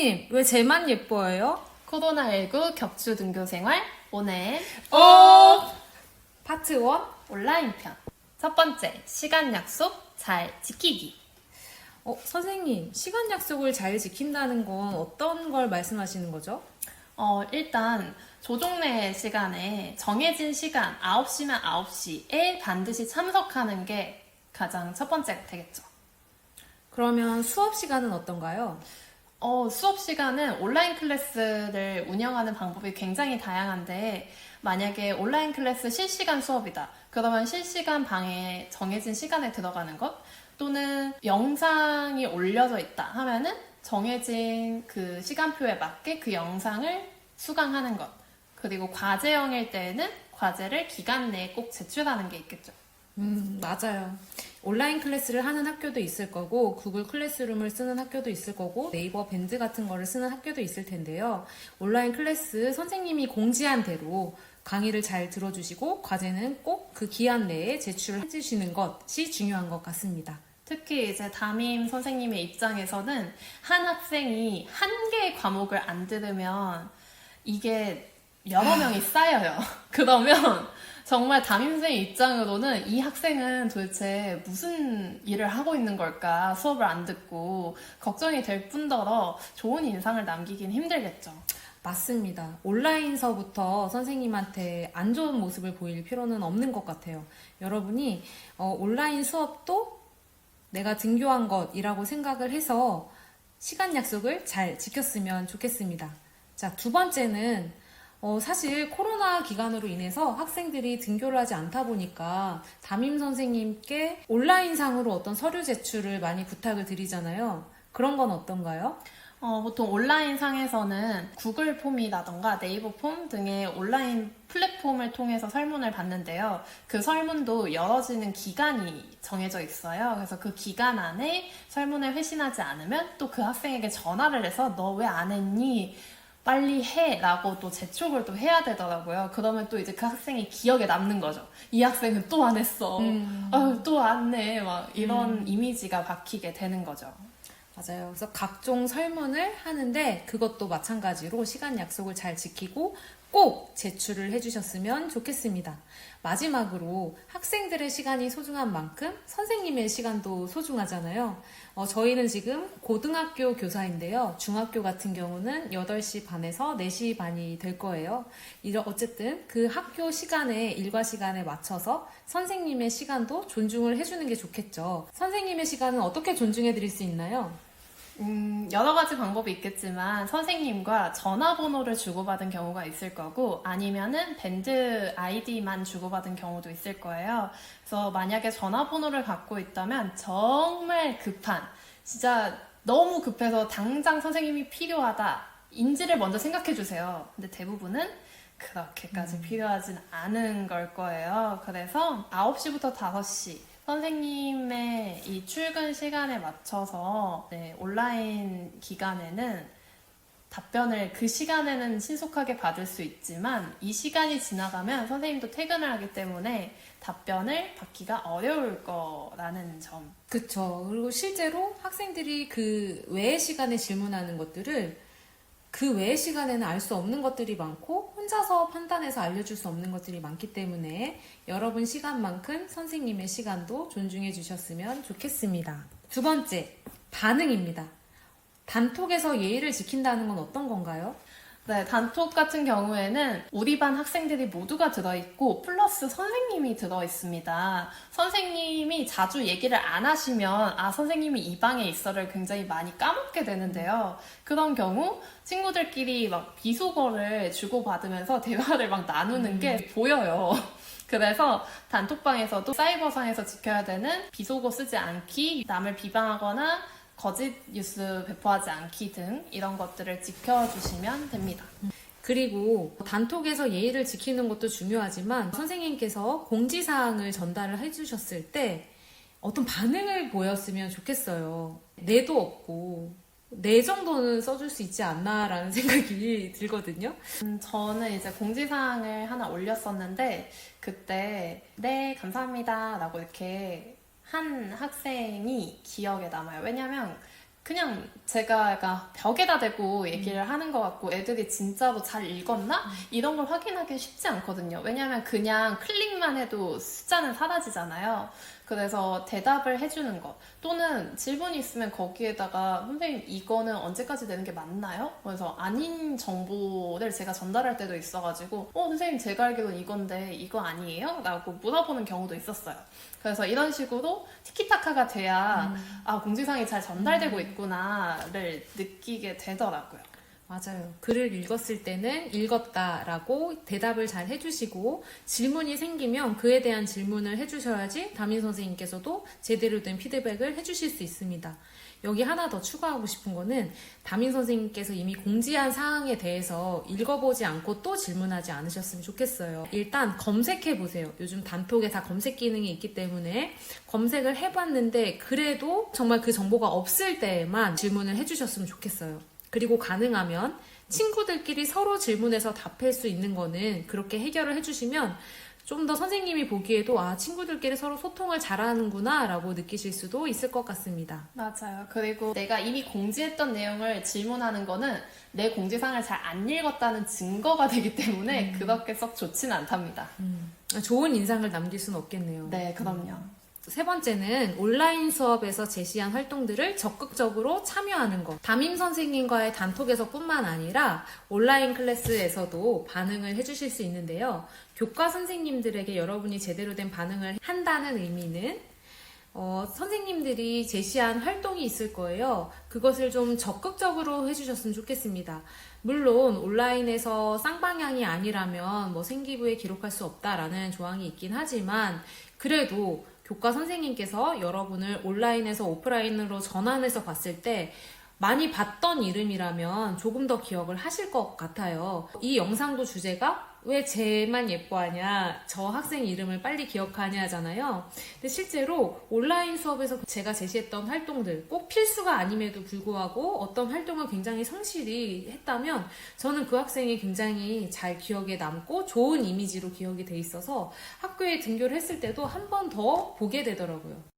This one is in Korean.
선생님, 왜 쟤만 예뻐요? 코로나19 격주 등교생활 오늘 파트 1? 온라인 편. 첫 번째, 시간 약속 잘 지키기. 선생님, 시간 약속을 잘 지킨다는 건 어떤 걸 말씀하시는 거죠? 일단 조종래 시간에 정해진 시간 9시면 9시에 반드시 참석하는 게 가장 첫 번째 되겠죠. 그러면 수업 시간은 어떤가요? 수업 시간은 온라인 클래스를 운영하는 방법이 굉장히 다양한데, 만약에 온라인 클래스 실시간 수업이다. 그러면 실시간 방에 정해진 시간에 들어가는 것, 또는 영상이 올려져 있다 하면은 정해진 그 시간표에 맞게 그 영상을 수강하는 것. 그리고 과제형일 때에는 과제를 기간 내에 꼭 제출하는 게 있겠죠. 맞아요. 온라인 클래스를 하는 학교도 있을 거고, 구글 클래스룸을 쓰는 학교도 있을 거고, 네이버 밴드 같은 거를 쓰는 학교도 있을 텐데요. 온라인 클래스 선생님이 공지한 대로 강의를 잘 들어주시고, 과제는 꼭 그 기한 내에 제출해 주시는 것이 중요한 것 같습니다. 특히 이제 담임 선생님의 입장에서는 한 학생이 한 개의 과목을 안 들으면 이게 여러 명이 쌓여요. 그러면 정말 담임 선생님 입장으로는 이 학생은 도대체 무슨 일을 하고 있는 걸까? 수업을 안 듣고 걱정이 될 뿐더러 좋은 인상을 남기긴 힘들겠죠. 맞습니다. 온라인서부터 선생님한테 안 좋은 모습을 보일 필요는 없는 것 같아요. 여러분이 온라인 수업도 내가 등교한 것이라고 생각을 해서 시간 약속을 잘 지켰으면 좋겠습니다. 자, 두 번째는 사실 코로나 기간으로 인해서 학생들이 등교를 하지 않다 보니까 담임 선생님께 온라인상으로 어떤 서류 제출을 많이 부탁을 드리잖아요. 그런 건 어떤가요? 보통 온라인 상에서는 구글 폼이라던가 네이버 폼 등의 온라인 플랫폼을 통해서 설문을 받는데요. 그 설문도 열어지는 기간이 정해져 있어요. 그래서 그 기간 안에 설문을 회신하지 않으면 또 그 학생에게 전화를 해서 너 왜 안 했니? 빨리 해! 라고 또 재촉을 또 해야 되더라고요. 그러면 또 이제 그 학생이 기억에 남는 거죠. 이 학생은 또 안 했어. 또 안 해. 막 이런 이미지가 박히게 되는 거죠. 맞아요. 그래서 각종 설문을 하는데 그것도 마찬가지로 시간 약속을 잘 지키고 꼭 제출을 해주셨으면 좋겠습니다. 마지막으로 학생들의 시간이 소중한 만큼 선생님의 시간도 소중하잖아요. 저희는 지금 고등학교 교사인데요. 중학교 같은 경우는 8시 반에서 4시 반이 될 거예요. 어쨌든 그 학교 시간에, 일과 시간에 맞춰서 선생님의 시간도 존중을 해주는 게 좋겠죠. 선생님의 시간은 어떻게 존중해 드릴 수 있나요? 여러 가지 방법이 있겠지만 선생님과 전화번호를 주고받은 경우가 있을 거고 아니면은 밴드 아이디만 주고받은 경우도 있을 거예요. 그래서 만약에 전화번호를 갖고 있다면 정말 급한, 진짜 너무 급해서 당장 선생님이 필요하다 인지를 먼저 생각해 주세요. 근데 대부분은 그렇게까지 필요하진 않은 걸 거예요. 그래서 9시부터 5시 선생님의 이 출근 시간에 맞춰서 온라인 기간에는 답변을 그 시간에는 신속하게 받을 수 있지만 이 시간이 지나가면 선생님도 퇴근을 하기 때문에 답변을 받기가 어려울 거라는 점. 그쵸. 그리고 실제로 학생들이 그 외의 시간에 질문하는 것들을 그 외의 시간에는 알 수 없는 것들이 많고 혼자서 판단해서 알려줄 수 없는 것들이 많기 때문에 여러분 시간만큼 선생님의 시간도 존중해 주셨으면 좋겠습니다. 두 번째, 반응입니다. 단톡에서 예의를 지킨다는 건 어떤 건가요? 네, 단톡 같은 경우에는 우리 반 학생들이 모두가 들어있고 플러스 선생님이 들어있습니다. 선생님이 자주 얘기를 안 하시면 선생님이 이 방에 있어를 굉장히 많이 까먹게 되는데요. 그런 경우 친구들끼리 막 비속어를 주고받으면서 대화를 막 나누는 게 보여요. 그래서 단톡방에서도 사이버상에서 지켜야 되는 비속어 쓰지 않기, 남을 비방하거나 거짓 뉴스 배포하지 않기 등 이런 것들을 지켜주시면 됩니다. 그리고 단톡에서 예의를 지키는 것도 중요하지만 선생님께서 공지사항을 전달을 해주셨을 때 어떤 반응을 보였으면 좋겠어요. 내도 없고 내 정도는 써줄 수 있지 않나라는 생각이 들거든요. 저는 이제 공지사항을 하나 올렸었는데 그때 네 감사합니다 라고 이렇게 한 학생이 기억에 남아요. 왜냐면 그냥 제가 약간 벽에다 대고 얘기를 하는 것 같고 애들이 진짜로 잘 읽었나? 이런 걸 확인하기 쉽지 않거든요. 왜냐면 그냥 클릭만 해도 숫자는 사라지잖아요. 그래서 대답을 해주는 것 또는 질문이 있으면 거기에다가 선생님 이거는 언제까지 내는 게 맞나요? 그래서 아닌 정보를 제가 전달할 때도 있어가지고 선생님 제가 알기로는 이건데 이거 아니에요? 라고 물어보는 경우도 있었어요. 그래서 이런 식으로 티키타카가 돼야 공지사항이 잘 전달되고 있구나를 느끼게 되더라고요. 맞아요. 글을 읽었을 때는 읽었다라고 대답을 잘 해주시고 질문이 생기면 그에 대한 질문을 해주셔야지 담임 선생님께서도 제대로 된 피드백을 해주실 수 있습니다. 여기 하나 더 추가하고 싶은 거는 담임 선생님께서 이미 공지한 사항에 대해서 읽어보지 않고 또 질문하지 않으셨으면 좋겠어요. 일단 검색해 보세요. 요즘 단톡에 다 검색 기능이 있기 때문에 검색을 해봤는데 그래도 정말 그 정보가 없을 때에만 질문을 해주셨으면 좋겠어요. 그리고 가능하면 친구들끼리 서로 질문해서 답할 수 있는 거는 그렇게 해결을 해주시면 좀 더 선생님이 보기에도 친구들끼리 서로 소통을 잘하는구나 라고 느끼실 수도 있을 것 같습니다. 맞아요. 그리고 내가 이미 공지했던 내용을 질문하는 거는 내 공지사항을 잘 안 읽었다는 증거가 되기 때문에 그렇게 썩 좋지는 않답니다. 좋은 인상을 남길 수는 없겠네요. 네, 그럼요. 세 번째는 온라인 수업에서 제시한 활동들을 적극적으로 참여하는 것. 담임 선생님과의 단톡에서뿐만 아니라 온라인 클래스에서도 반응을 해주실 수 있는데요. 교과 선생님들에게 여러분이 제대로 된 반응을 한다는 의미는 선생님들이 제시한 활동이 있을 거예요. 그것을 좀 적극적으로 해주셨으면 좋겠습니다. 물론 온라인에서 쌍방향이 아니라면 생기부에 기록할 수 없다라는 조항이 있긴 하지만 그래도 교과 선생님께서 여러분을 온라인에서 오프라인으로 전환해서 봤을 때 많이 봤던 이름이라면 조금 더 기억을 하실 것 같아요. 이 영상도 주제가 왜 쟤만 예뻐하냐, 저 학생 이름을 빨리 기억하냐잖아요. 근데 실제로 온라인 수업에서 제가 제시했던 활동들, 꼭 필수가 아님에도 불구하고 어떤 활동을 굉장히 성실히 했다면 저는 그 학생이 굉장히 잘 기억에 남고 좋은 이미지로 기억이 돼 있어서 학교에 등교를 했을 때도 한 번 더 보게 되더라고요.